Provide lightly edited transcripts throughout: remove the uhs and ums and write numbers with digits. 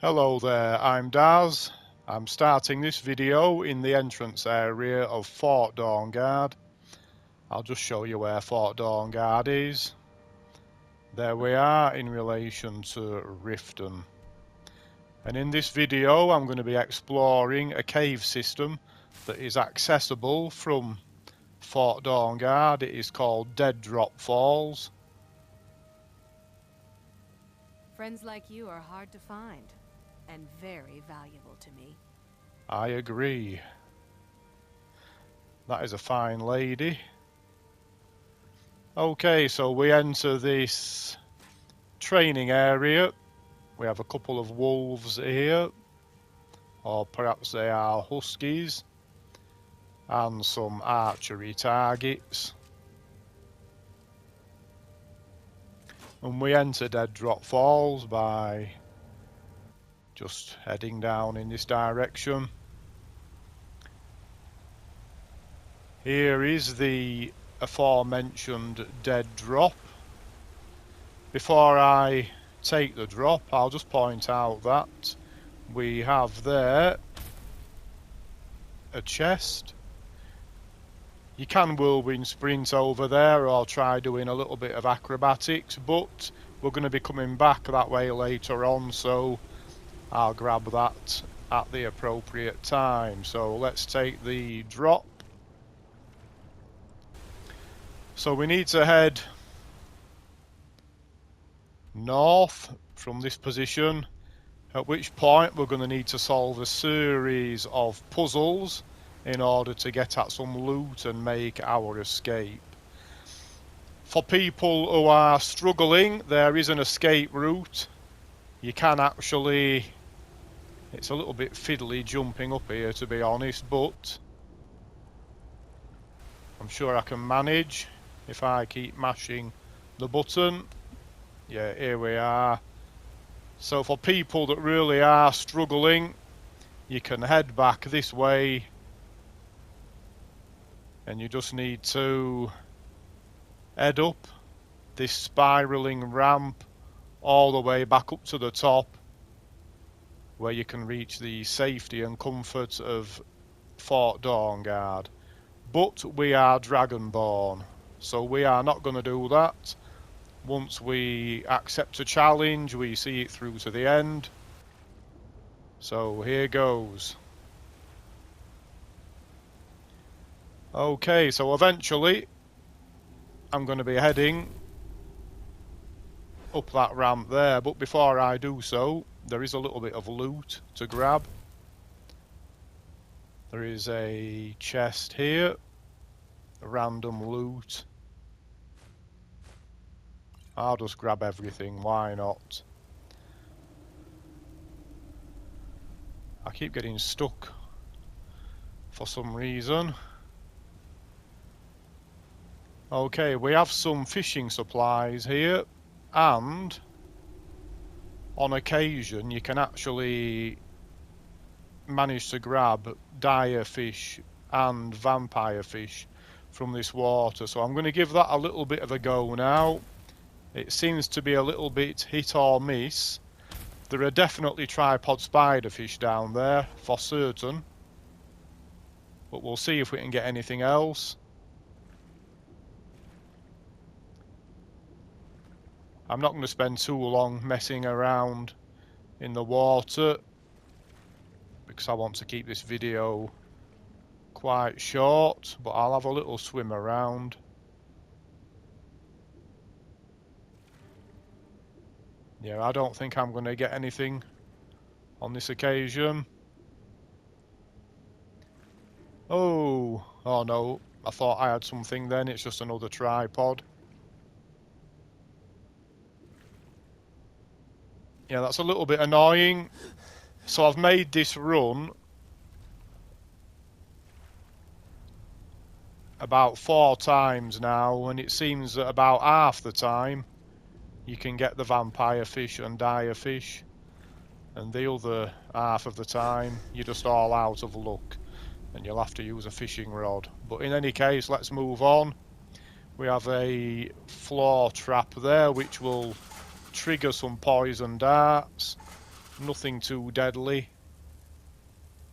Hello there, I'm Daz. I'm starting this video in the entrance area of Fort Dawnguard. I'll just show you where Fort Dawnguard is. There we are in relation to Riften. And in this video I'm going to be exploring a cave system that is accessible from Fort Dawnguard. It is called Dead Drop Falls. Friends like you are hard to find, and very valuable to me. I agree. That is a fine lady. Okay, so we enter this training area. We have a couple of wolves here, or perhaps they are huskies, and some archery targets. And we enter Dead Drop Falls by just heading down in this direction. Here is the aforementioned Dead Drop. Before I take the drop, I'll just point out that we have there a chest. You can whirlwind sprint over there or try doing a little bit of acrobatics, but we're going to be coming back that way later on, so I'll grab that at the appropriate time. So let's take the drop. So we need to head north from this position, at which point we're going to need to solve a series of puzzles in order to get at some loot and make our escape. For people who are struggling, there is an escape route. You can actually... It's a little bit fiddly jumping up here, to be honest, but I'm sure I can manage if I keep mashing the button. Yeah, here we are. So for people that really are struggling, you can head back this way, and you just need to head up this spiraling ramp all the way back up to the top, where you can reach the safety and comfort of Fort Dawnguard. But we are Dragonborn, so we are not going to do that. Once we accept a challenge, we see it through to the end. So here goes. Okay, so eventually I'm going to be heading up that ramp there, but before I do so, there is a little bit of loot to grab. There is a chest here, random loot. I'll just grab everything, why not? I keep getting stuck for some reason. Okay, we have some fishing supplies here, and on occasion you can actually manage to grab dire fish and vampire fish from this water. So I'm going to give that a little bit of a go now. It seems to be a little bit hit or miss. There are definitely tripod spiderfish down there, for certain. But we'll see if we can get anything else. I'm not going to spend too long messing around in the water, because I want to keep this video quite short, but I'll have a little swim around. Yeah, I don't think I'm going to get anything on this occasion. Oh no, I thought I had something then, it's just another tripod. Yeah, that's a little bit annoying. So I've made this run about 4 times now, and it seems that about half the time you can get the vampire fish and dire fish, and the other half of the time you're just all out of luck and you'll have to use a fishing rod. But in any case, let's move on. We have a floor trap there which will trigger some poison darts. Nothing too deadly.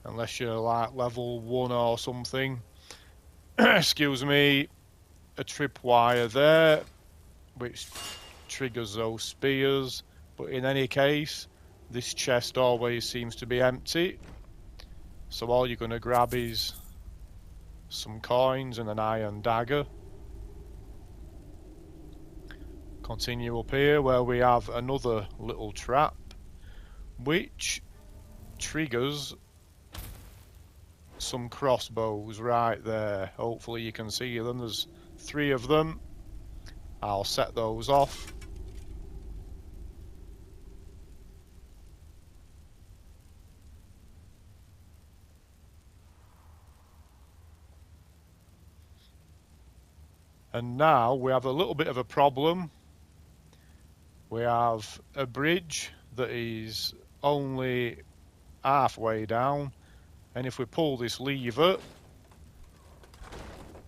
Unless you're like level 1 or something. Excuse me. A tripwire there, which triggers those spears. But in any case, this chest always seems to be empty. So all you're going to grab is some coins and an iron dagger. Continue up here where we have another little trap, which triggers some crossbows right there. Hopefully you can see them. There's 3 of them. I'll set those off. And now we have a little bit of a problem. We have a bridge that is only halfway down, and if we pull this lever,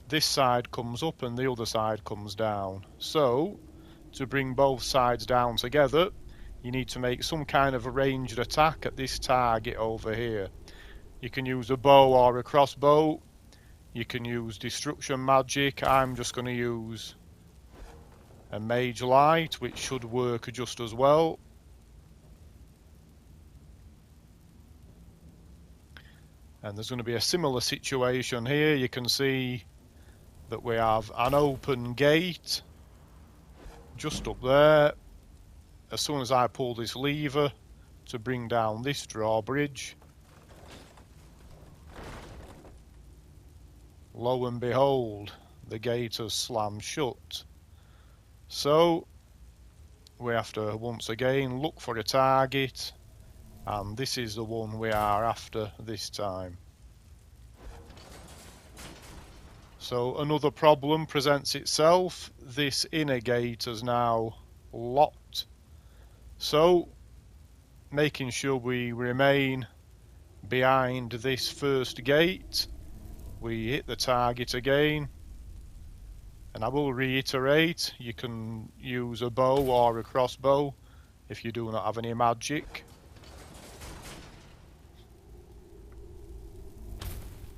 this side comes up and the other side comes down. So, to bring both sides down together, you need to make some kind of a ranged attack at this target over here. You can use a bow or a crossbow. You can use destruction magic. I'm just going to use a mage light, which should work just as well. And there's going to be a similar situation here. You can see that we have an open gate just up there. As soon as I pull this lever to bring down this drawbridge, lo and behold, the gate has slammed shut. So we have to once again look for a target, and this is the one we are after this time. So another problem presents itself. This inner gate is now locked. So making sure we remain behind this first gate, we hit the target again. And I will reiterate, you can use a bow or a crossbow if you do not have any magic.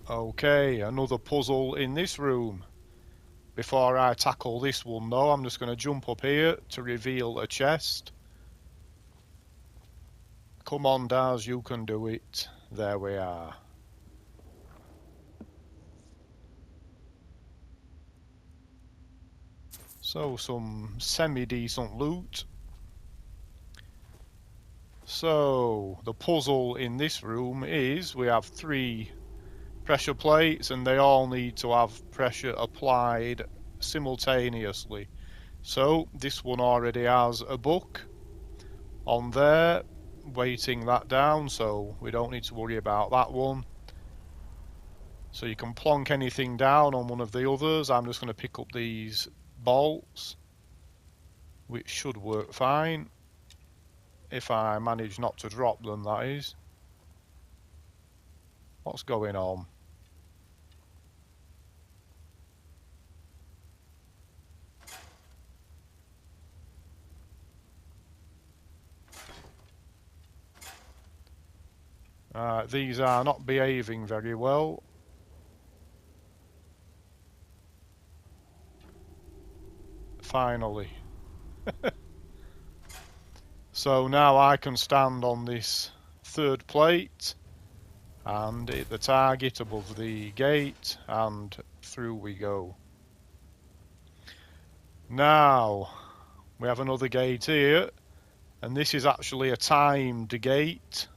Okay, another puzzle in this room. Before I tackle this one though, I'm just going to jump up here to reveal a chest. Come on, Daz, you can do it. There we are. So, some semi-decent loot. So, the puzzle in this room is we have 3 pressure plates and they all need to have pressure applied simultaneously. So, this one already has a book on there weighting that down, so we don't need to worry about that one. So you can plonk anything down on one of the others. I'm just going to pick up these bolts, which should work fine if I manage not to drop them, that is. What's going on? These are not behaving very well. Finally. So now I can stand on this 3rd plate and hit the target above the gate, and through we go. Now we have another gate here, and this is actually a timed gate.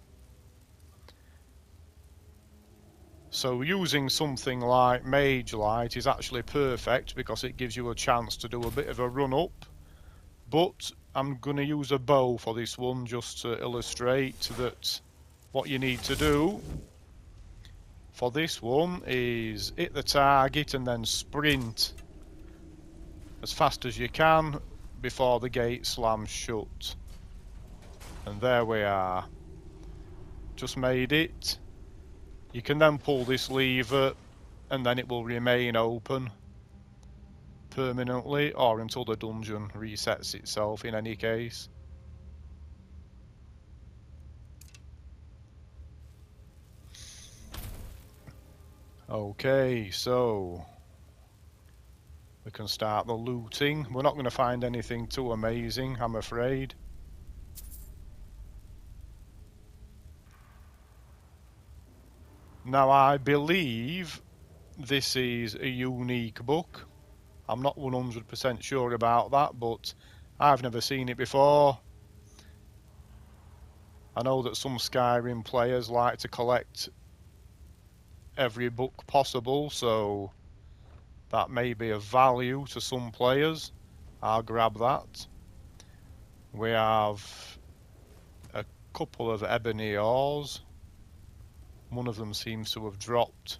So using something like Mage Light is actually perfect because it gives you a chance to do a bit of a run up. But I'm going to use a bow for this one just to illustrate that what you need to do for this one is hit the target and then sprint as fast as you can before the gate slams shut. And there we are. Just made it. You can then pull this lever and then it will remain open permanently or until the dungeon resets itself in any case. Okay, so we can start the looting. We're not going to find anything too amazing, I'm afraid. Now, I believe this is a unique book. I'm not 100% sure about that, but I've never seen it before. I know that some Skyrim players like to collect every book possible, so that may be of value to some players. I'll grab that. We have a couple of ebony ores. One of them seems to have dropped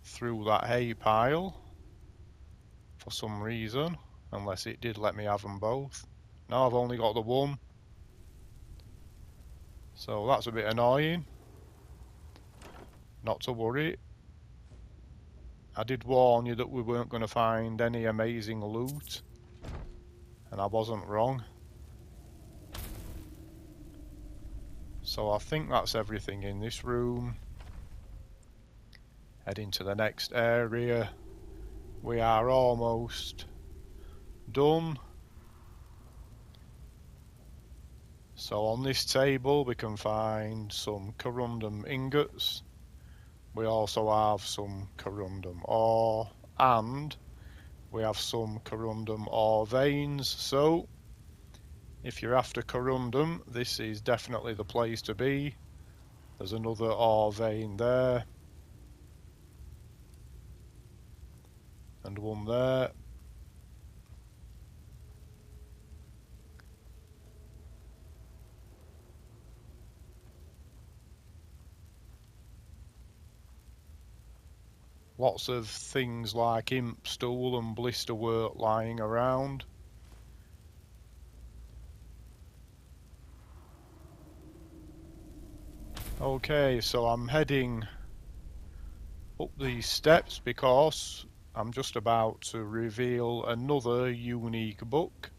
through that hay pile for some reason, unless it did let me have them both. No, I've only got the one, so that's a bit annoying. Not to worry. I did warn you that we weren't going to find any amazing loot, and I wasn't wrong. So I think that's everything in this room. Heading to the next area. We are almost done. So on this table we can find some corundum ingots. We also have some corundum ore, and we have some corundum ore veins. So if you're after corundum, this is definitely the place to be. There's another ore vein there, and one there. Lots of things like imp stool and blister wort lying around. Okay, so I'm heading up these steps because I'm just about to reveal another unique book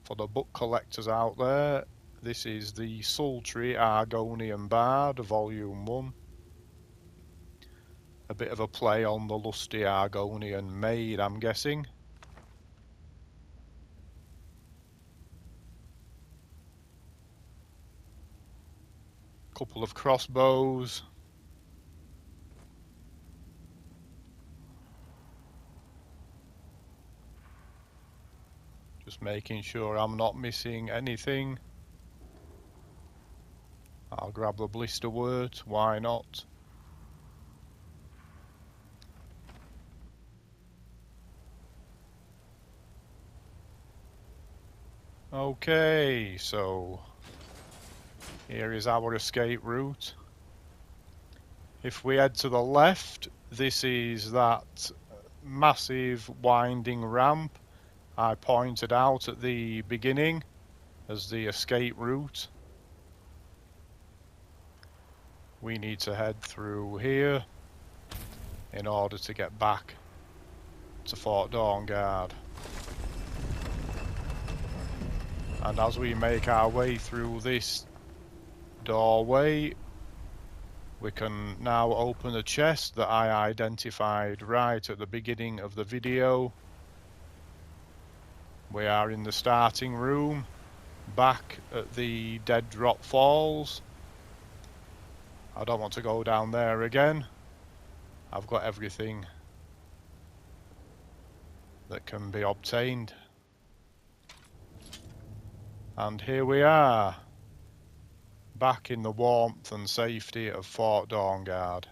for the book collectors out there. This is the Sultry Argonian Bard, Volume 1. A bit of a play on the lusty Argonian maid, I'm guessing. Couple of crossbows. Just making sure I'm not missing anything. I'll grab the blister wort, why not? Okay, so here is our escape route. If we head to the left, this is that massive winding ramp I pointed out at the beginning as the escape route. We need to head through here in order to get back to Fort Dawnguard. And as we make our way through this doorway, we can now open a chest that I identified right at the beginning of the video. We are in the starting room, back at the Dead Drop Falls. I don't want to go down there again. I've got everything that can be obtained. And here we are, back in the warmth and safety of Fort Dawnguard.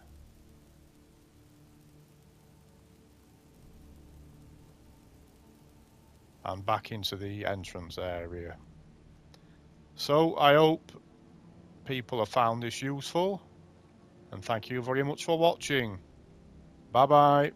And back into the entrance area. So I hope people have found this useful, and thank you very much for watching. Bye bye.